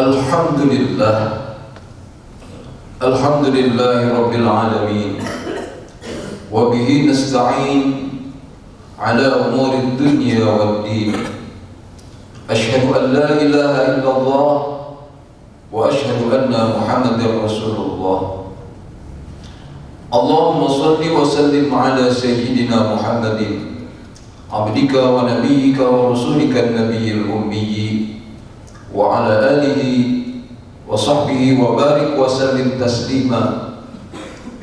Alhamdulillah, Alhamdulillahi Rabbil Alamin, wa bihi nasta'in ala umuri dunya wad din. Ashhadu an la ilaha illallah wa ashhadu anna Muhammadar Rasulullah. Allahumma salli wa sallim ala sayyidina Muhammadin abdika wa nabiyyika wa rasulika an-nabiyyil ummiyyi wa ala alihi wa sahbihi wa barik wa sallim taslima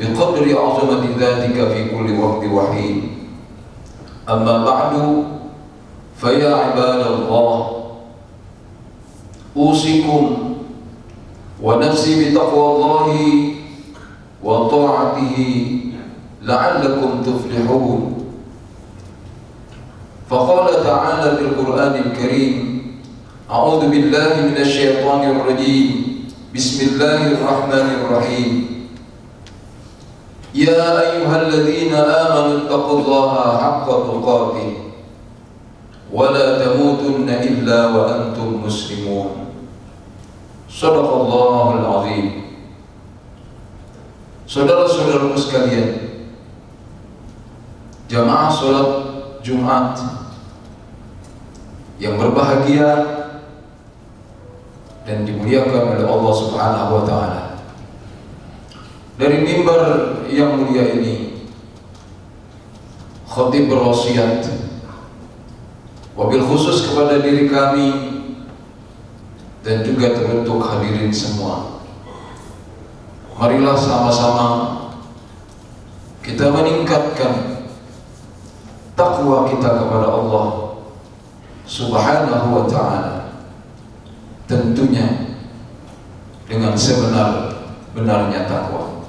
biqadri azamati dhatika fi kulli waqti wa hin. Amma ba'du, fa ya ibadallah, usikum wa nafsi bi taqwallahi wa ta'atihi la'allakum tuflihun. Faqala ta'ala fil Qur'anil Karim, a'udzu billahi minasy syaithanir rajim. Bismillahirrahmanirrahim. Ya ayyuhalladzina amanu taqullaha haqqa tuqatih wa la tamutunna illa wa antum muslimun. Shadaqallahul azim. Saudara-saudaraku sekalian, jamaah salat Jumat yang berbahagia dan dimuliakan oleh Allah Subhanahu wa taala. Dari mimbar yang mulia ini, khatib berwasiat, wabil khusus kepada diri kami dan juga teruntuk hadirin semua. Marilah sama-sama kita meningkatkan takwa kita kepada Allah Subhanahu wa ta'ala, tentunya dengan sebenar-benarnya takwa,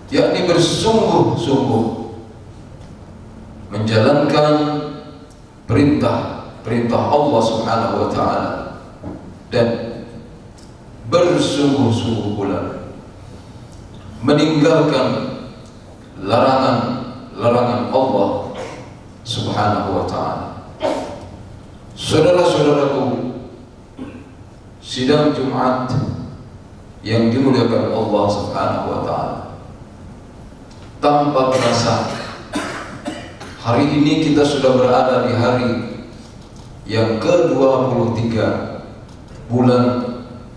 yakni bersungguh-sungguh menjalankan perintah Allah Subhanahu wa ta'ala dan bersungguh-sungguh pula meninggalkan larangan Allah Subhanahu wa ta'ala. Saudara-saudaraku, sidang Jumat yang dimuliakan Allah Subhanahu wa ta'ala, tanpa terasa hari ini kita sudah berada di hari yang ke-23 bulan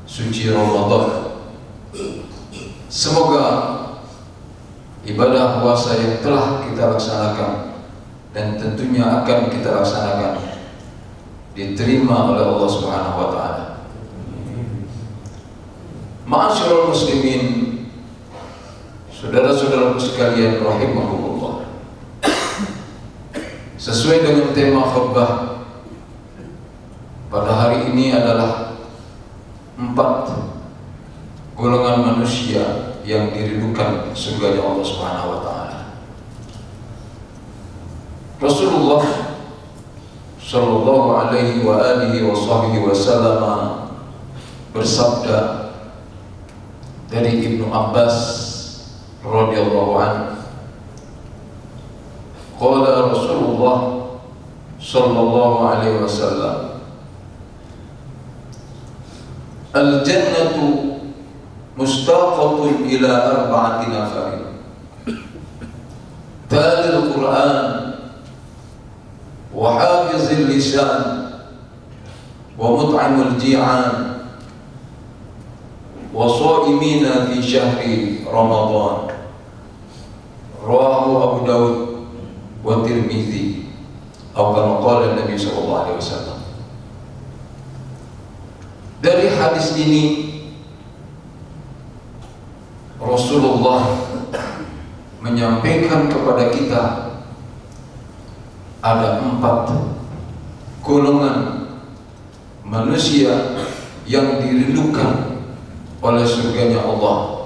suci Ramadan. Semoga ibadah puasa yang telah kita laksanakan dan tentunya akan kita laksanakan diterima oleh Allah Subhanahu wa ta'ala. Ma'asyiral muslimin, saudara-saudaraku sekalian rahimakumullah. Sesuai dengan tema khutbah pada hari ini adalah 4 golongan manusia yang dirindukan surganya Allah Subhanahu wa ta'ala. Rasulullah sallallahu alaihi wa alihi wa sahbihi wasallam bersabda dari Ibnu Abbas radhiyallahu anhu, qala Rasulullah sallallahu alaihi wasallam, al-jannatu mustaqatun ila 4 nafarin, talil Qur'an wa hafizil lisan wa mut'imul ji'an wa sha'imina fi syahri Ramadan. Rawahu Abu Dawud wa Tirmidzi, atau kama qala Nabi sallallahu alaihi wasallam. Dari hadis ini Rasulullah menyampaikan kepada kita ada 4 golongan manusia yang dirindukan oleh surganya Allah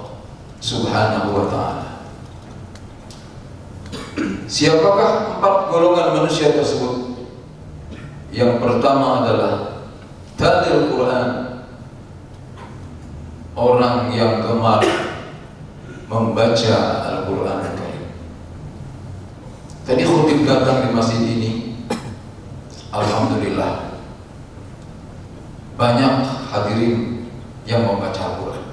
Subhanahu wa ta'ala. Siapakah 4 golongan manusia tersebut? Yang pertama adalah talil Quran, orang yang gemar membaca Al-Quran. Tadi khutib datang di masjid ini, alhamdulillah banyak hadirin yang membaca Al-Quran,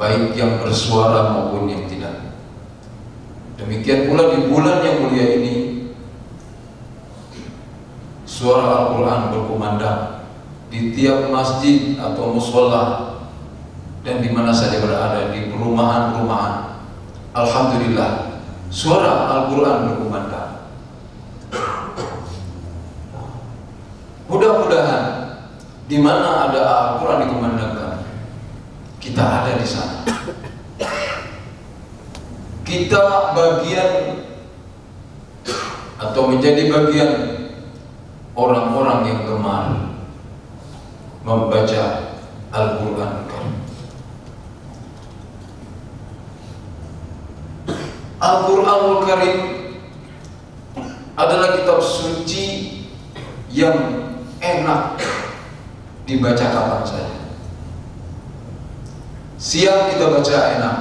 baik yang bersuara maupun yang tidak. Demikian pula di bulan yang mulia ini, suara Al-Quran berkumandang di tiap masjid atau musholla dan di mana saja berada, di perumahan-perumahan. Alhamdulillah, suara Al-Quran berkumandang. Mudah-mudahan di mana ada Al-Quran dikumandangkan, kita ada di sana. Kita bagian atau menjadi bagian orang-orang yang gemar membaca Al-Quran. Al-Quranul Karim adalah kitab suci yang enak dibaca kapan saja. Siang kita baca enak,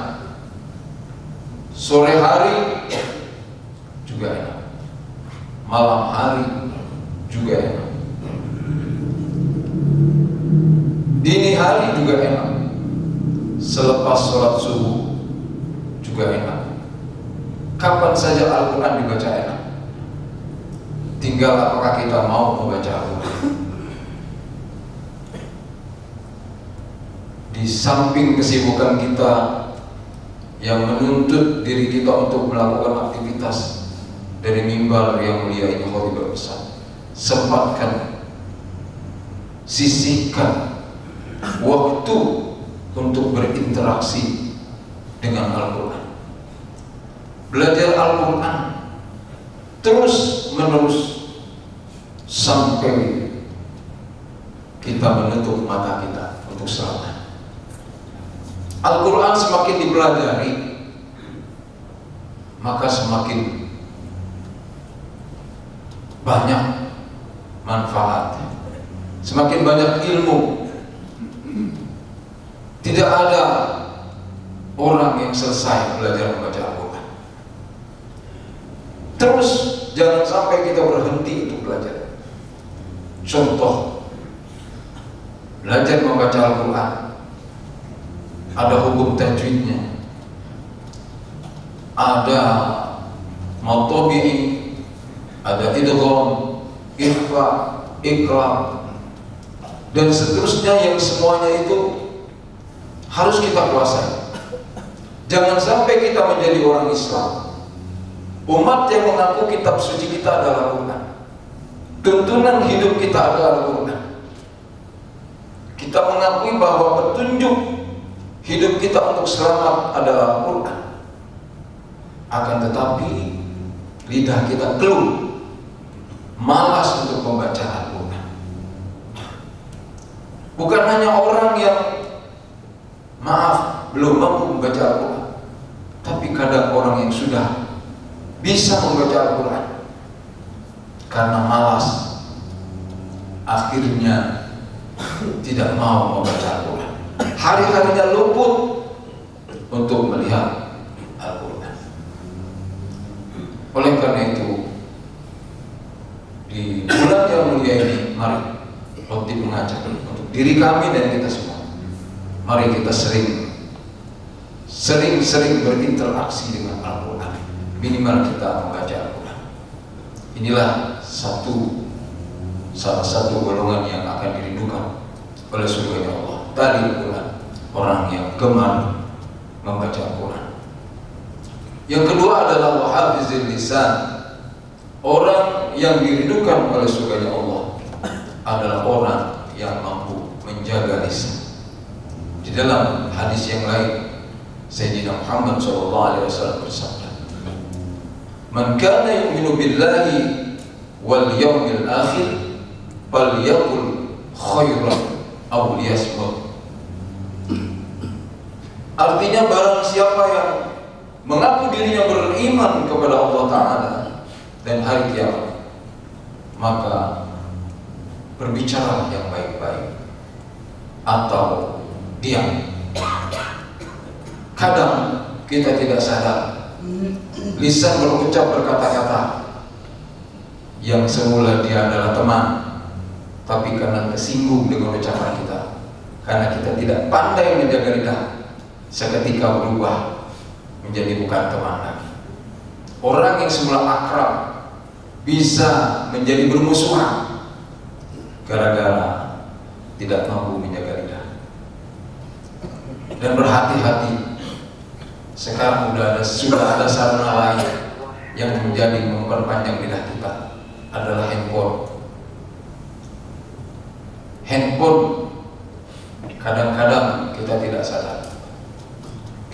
sore hari juga enak, malam hari juga enak, dini hari juga enak, selepas sholat subuh juga enak. Kapan saja Al-Quran dibaca enak. Tinggal apakah kita mau membaca Al-Quran. Di samping kesibukan kita yang menuntut diri kita untuk melakukan aktivitas dari mimbar yang mulia ini, khotibah besar, sempatkan, sisihkan waktu untuk berinteraksi dengan Al-Quran. Belajar Al-Quran terus menerus sampai kita menutup mata kita untuk selamanya. Al-Quran semakin dipelajari, maka semakin banyak manfaat, semakin banyak ilmu. Tidak ada orang yang selesai belajar membaca Al-Quran. Terus jangan sampai kita berhenti untuk belajar. Contoh, belajar membaca Al-Quran, ada hukum tajwidnya, ada matobi'i, ada idgham, ikhfa, iqra, dan seterusnya, yang semuanya itu harus kita kuasai. Jangan sampai kita menjadi orang Islam, umat yang mengaku kitab suci kita adalah Al-Quran, tuntunan hidup kita adalah Al-Quran. Kita mengakui bahwa petunjuk hidup kita untuk selamat adalah Al-Quran. Akan tetapi lidah kita keluh, malas untuk membaca Al-Quran. Bukan hanya orang yang belum mampu membaca Al-Quran, tapi kadang orang yang sudah bisa membaca Al-Quran karena malas, akhirnya tidak mau membaca Al-Quran. Hari-harinya luput untuk melihat Al-Quran. Oleh karena itu, di bulan yang mulia ini, mari Khotib mengajak untuk diri kami dan kita semua, mari kita sering berinteraksi dengan Al-Quran. Minimal kita membaca Al-Quran. Inilah salah satu golongan yang akan dirindukan oleh surga Allah, tadi Al-Quran, orang yang gemar membaca Al-Quran. Yang kedua adalah wahafizil lisan, orang yang dirindukan oleh surga Allah adalah orang yang mampu menjaga lisan. Di dalam hadis yang lain, Sayyidina Muhammad SAW bersabda, "Man kana yu'minu billahi wal yawmil akhir falyaqul khairan aw liyasmut." Artinya, barang siapa yang mengaku dirinya beriman kepada Allah Ta'ala dan hari kiamat, maka berbicara yang baik-baik atau diam. Kadang kita tidak sadar, lisan berucap berkata-kata yang semula dia adalah teman, tapi karena tersinggung dengan ucapan kita, karena kita tidak pandai menjaga lidah, seketika berubah menjadi bukan teman lagi. Orang yang semula akrab bisa menjadi bermusuhan gara-gara tidak mampu menjaga lidah. Dan berhati-hati, sekarang sudah ada sarana lain yang menjadi memperpanjang lidah kita, adalah handphone. Handphone kadang-kadang kita tidak sadar,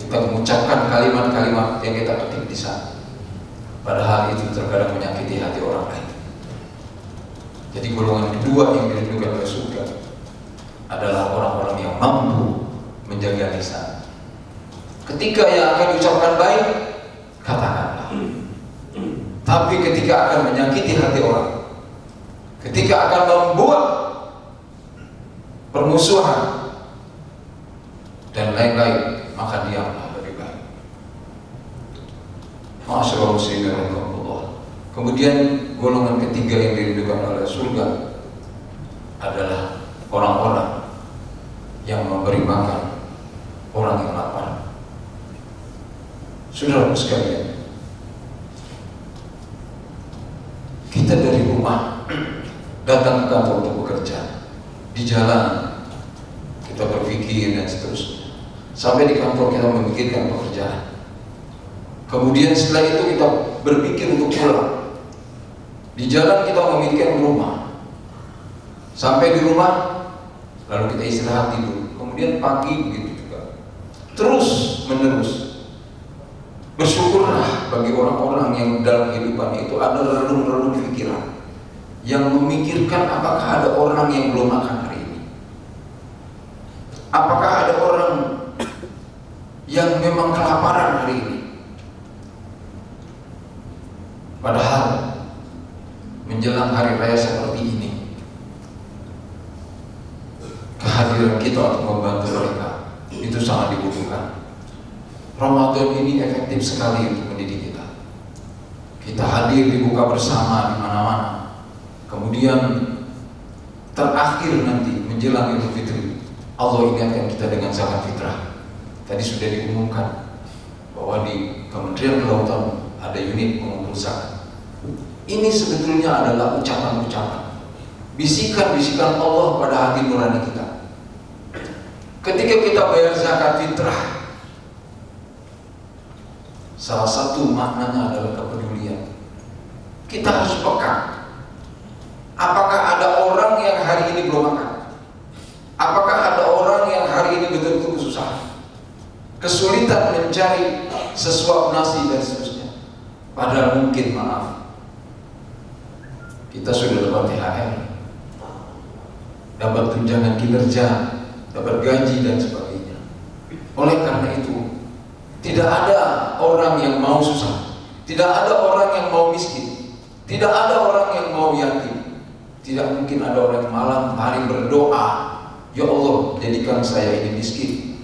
kita mengucapkan kalimat-kalimat yang kita ketik di sana, padahal itu terkadang menyakiti hati orang lain. Jadi golongan kedua yang dirindukan oleh surga adalah orang-orang yang mampu menjaga lisan. Ketika yang akan diucapkan baik, katakanlah. Tapi ketika akan menyakiti hati orang, ketika akan membuat permusuhan dan lain-lain, maka diamlah lebih baik. Masyaallah muslimin rahimahullah. Kemudian golongan ketiga yang dirindukan oleh surga adalah orang-orang yang memberi makan orang yang lapar. Saudara sekalian, kita dari rumah datang ke kantor untuk bekerja, di jalan kita berpikir dan seterusnya, sampai di kantor kita memikirkan pekerjaan. Kemudian setelah itu kita berpikir untuk pulang. Di jalan kita memikirkan rumah. Sampai di rumah, lalu kita istirahat tidur. Kemudian pagi begitu juga. Terus menerus. Bersyukurlah bagi orang-orang yang dalam kehidupan itu ada relung-relung pikiran, yang memikirkan apakah ada orang yang belum makan hari ini. Apakah ada orang yang memang kelaparan hari ini. Padahal menjelang hari raya seperti ini, kehadiran kita untuk membantu mereka itu sangat dibutuhkan. Ramadan ini efektif sekali untuk mendidik kita. Kita hadir di buka bersama di mana-mana. Kemudian terakhir nanti menjelang Idul Fitri, Allah ingatkan kita dengan zakat fitrah. Tadi sudah diumumkan bahwa di Kementerian Kelautan ada unit pengumpul zakat. Ini sebetulnya adalah ucapan-ucapan, bisikan-bisikan Allah pada hati nurani kita. Ketika kita bayar zakat fitrah, salah satu maknanya adalah kepedulian. Kita harus peka. Apakah ada orang yang hari ini belum makan? Apakah ada orang yang hari ini betul-betul kesusahan, kesulitan mencari sesuap nasi dan seterusnya? Padahal mungkin, maaf, kita sudah dapat THR, dapat tunjangan kinerja, dapat gaji dan sebagainya. Oleh karena itu, tidak ada orang yang mau susah, tidak ada orang yang mau miskin, tidak ada orang yang mau yatim. Tidak mungkin ada orang yang malam hari berdoa, ya Allah, jadikan saya ini miskin,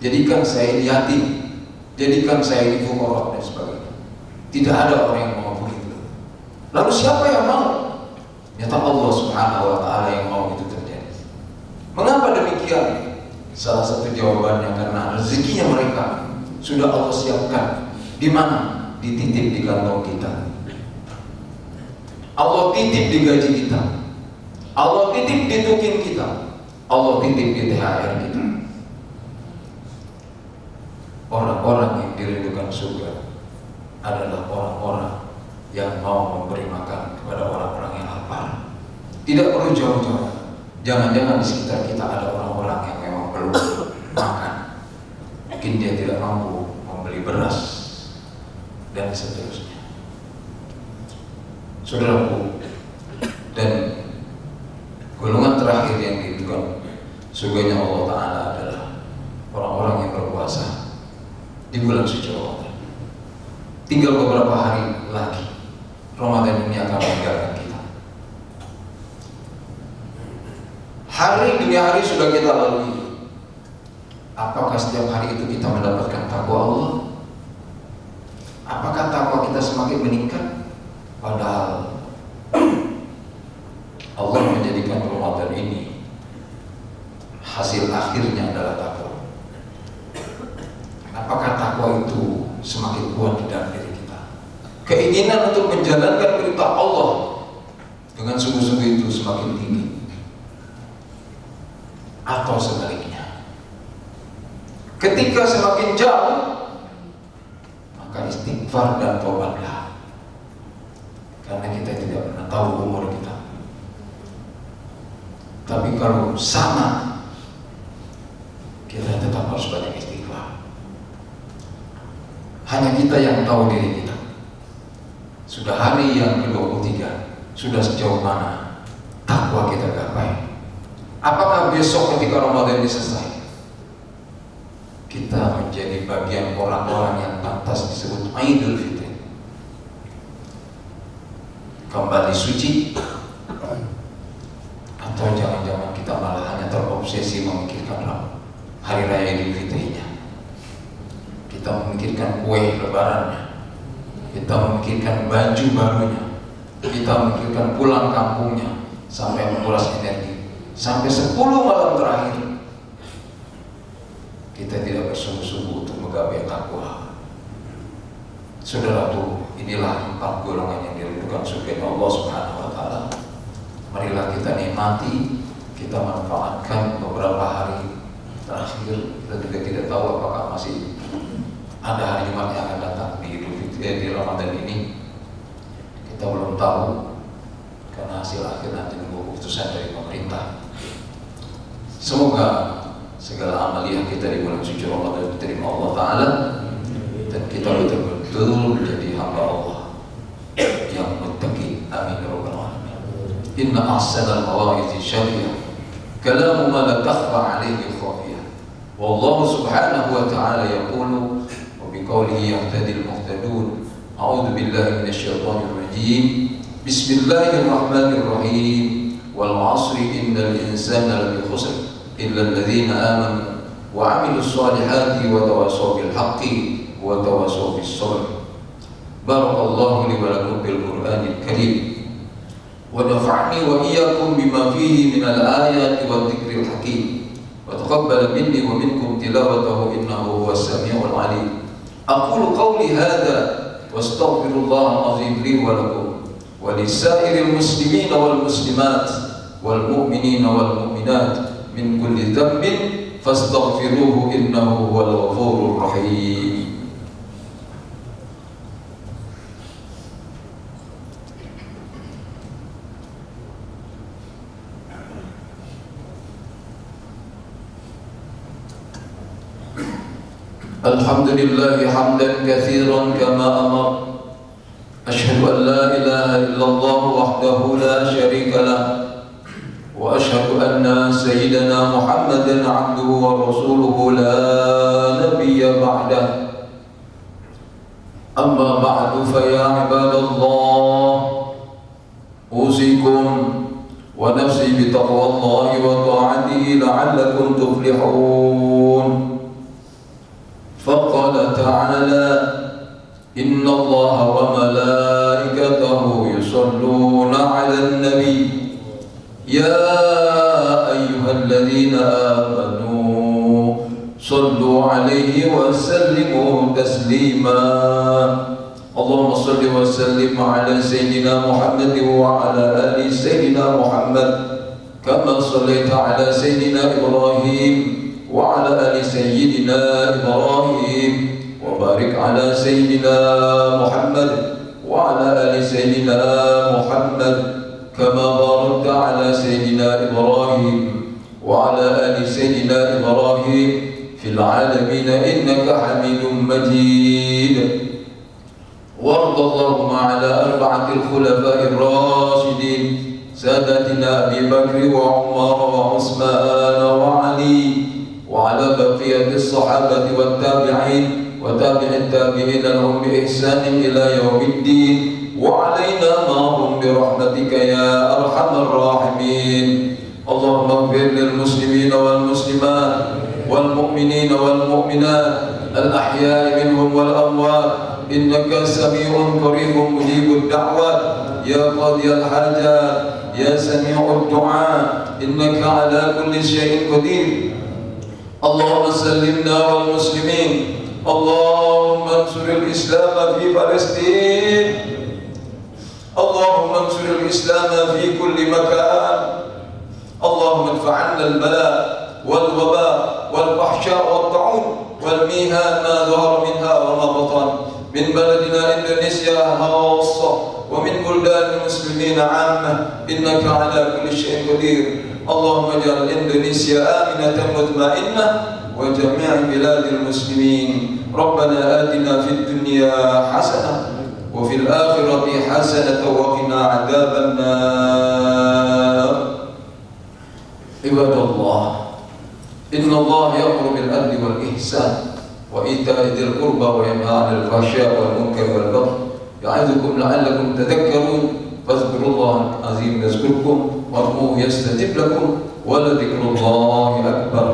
jadikan saya ini yatim, jadikan saya ini fuqara dan sebagainya. Tidak ada orang yang mau begitu. Lalu siapa yang mau? Nyata Allah Subhanahu wa ta'ala yang mau itu terjadi. Mengapa demikian? Salah satu jawabannya karena rezekinya mereka sudah Allah siapkan. Di mana? Dititip di kantong kita. Allah titip di gaji kita. Allah titip di tukin kita. Allah titip di THR kita. Orang-orang yang dirindukan surga adalah orang-orang yang mau memberi makan kepada orang-orang yang lapar. Tidak perlu jauh-jauh. Jangan-jangan di sekitar kita ada orang-orang yang memang perlu makan. Mungkin dia tidak mampu membeli beras dan seterusnya. Saudaraku, dan golongan terakhir yang dirindukan surganya Allah Ta'ala adalah orang-orang yang berpuasa di bulan suci Ramadan. Tinggal beberapa hari lagi Ramadan ini akan meninggalkan kita. Hari demi hari sudah kita lalui. Apakah setiap hari itu kita mendapatkan takwa Allah? Apakah takwa kita semakin meningkat? Padahal Allah menjadikan semakin kuat di dalam diri kita. Keinginan untuk menjalankan perintah Allah dengan sungguh-sungguh itu semakin tinggi. Atau sebaliknya, ketika semakin jauh, maka istighfar dan tobatlah. Karena kita tidak pernah tahu umur kita. Tapi kalau sama, kita tetap harus banyak istighfar. Hanya kita yang tahu diri kita. Sudah hari yang ke-23, sudah sejauh mana takwa kita gapai. Apakah besok ketika Ramadan ini selesai, kita menjadi bagian orang-orang yang pantas disebut Idul Fitri, kembali suci, atau jangan-jangan kita malah hanya terobsesi memikirkan hari raya Idul Fitrinya, kita memikirkan kue lebarannya, kita memikirkan baju barunya, kita memikirkan pulang kampungnya, sampai menguras energi. Sampai 10 malam terakhir kita tidak bersungguh-sungguh untuk menggapai takwa. Saudaraku, inilah 4 golongan yang dirindukan surga Allah Subhanahu wa taala. Marilah kita nikmati, kita manfaatkan beberapa hari terakhir. Kita juga tidak tahu apakah masih ada hari Jumat yang akan datang di Idul Fitri, di Ramadan ini. Kita belum tahu, karena hasil akhir nanti menunggu keputusan dari pemerintah. Semoga segala amaliyah kita di bulan suci Ramadan diterima Allah Ta'ala, dan kita betul-betul menjadi hamba Allah yang muttaqi. Amin ya rabbal alamin. Inna ahsanal mawa'izi syafiyah kalamu ma la takhfa alayhi khafiyah. Wallahu subhanahu wa ta'ala yaqulu wa biqawlihi yahtadil muhtadun. A'udzu billahi minasyaitonir rajim. Bismillahirrahmanirrahim. Wal 'asri innal insana lafi khusr illa alladhina amanu wa 'amilus solihati wa tawassaw bil haqqi wa tawassaw bis sabr. Barakallahu li wa lakum bil Qur'anil Karim wa nafa'ni wa iyyakum bima fihi minal ayati wa dzikril hakim wa taqabbal minni wa minkum tilawatahu innahu huwas samiul 'alim. Aqulu qawli hadha wa astaghfirullahal azim li wa lakum wa lisairil muslimin wal muslimat wal mu'minin wal mu'minat min kulli dhanbin fastaghfiruhu innahu huwal ghafurur rahim. Alhamdulillah hamdan katsiran kama amar. Asyhadu an la ilaha illallah wahdahu la syarika lah. وأشهد أن سيدنا محمدا عبده ورسوله لا نبي بعده. أما بعد فيا عباد الله أوصيكم ونفسي بتقوى الله وطاعته لعلكم تفلحون. فقال تعالى إن الله وملائكته يصلون على النبي يا أيها الذين آمنوا صلوا عليه وسلموا تسليما. اللهم صل وسلم على سيدنا محمد وعلى آل سيدنا محمد كما صليت على سيدنا إبراهيم وعلى آل سيدنا إبراهيم وبارك على سيدنا محمد وعلى آل سيدنا محمد كما باركت على سيدنا إبراهيم وعلى آل سيدنا إبراهيم في العالمين إنك حميد مجيد. وارض اللهم على 4 الخلفاء الراشدين سادتنا أبي بكر وعمر وعثمان وعلي وعلى بقية الصحابة والتابعين وتابع التابعين لهم بإحسان إلى يوم الدين وعلينا معهم برحمتك يا أرحم الراحمين. اللهم اغفر للمسلمين والمسلمات والمؤمنين والمؤمنات الأحياء منهم والأموات إنك سميع قريب مجيب الدعوات يا قاضي الحاجات يا سميع الدعاء إنك على كل شيء قدير. اللهم سلمنا والمسلمين. اللهم انصر الإسلام في فلسطين، اللهم انصر الإسلام في كل مكان. اللهم ادفع عنا البلاء والوباء والفحشاء والطاعون والميهان ما ظهر منها وما بطن من بلدنا إندونيسيا خاصة ومن بلدان المسلمين عامة، إنك على كل شيء قدير. اللهم اجعل إندونيسيا آمنة مطمئنة وجميع بلاد المسلمين. ربنا آتنا في الدنيا حسنة وفي الآخرة حسنة وقنا عذاب النار. عباد الله، إن الله يأمر بالعدل والإحسان وإيتاء ذي القربى وينهى عن الفحشاء والمنكر والبغي يعظكم لعلكم تذكرون. فاذكروا الله العظيم يذكركم وادعوه يستجب لكم ولذكر الله أكبر.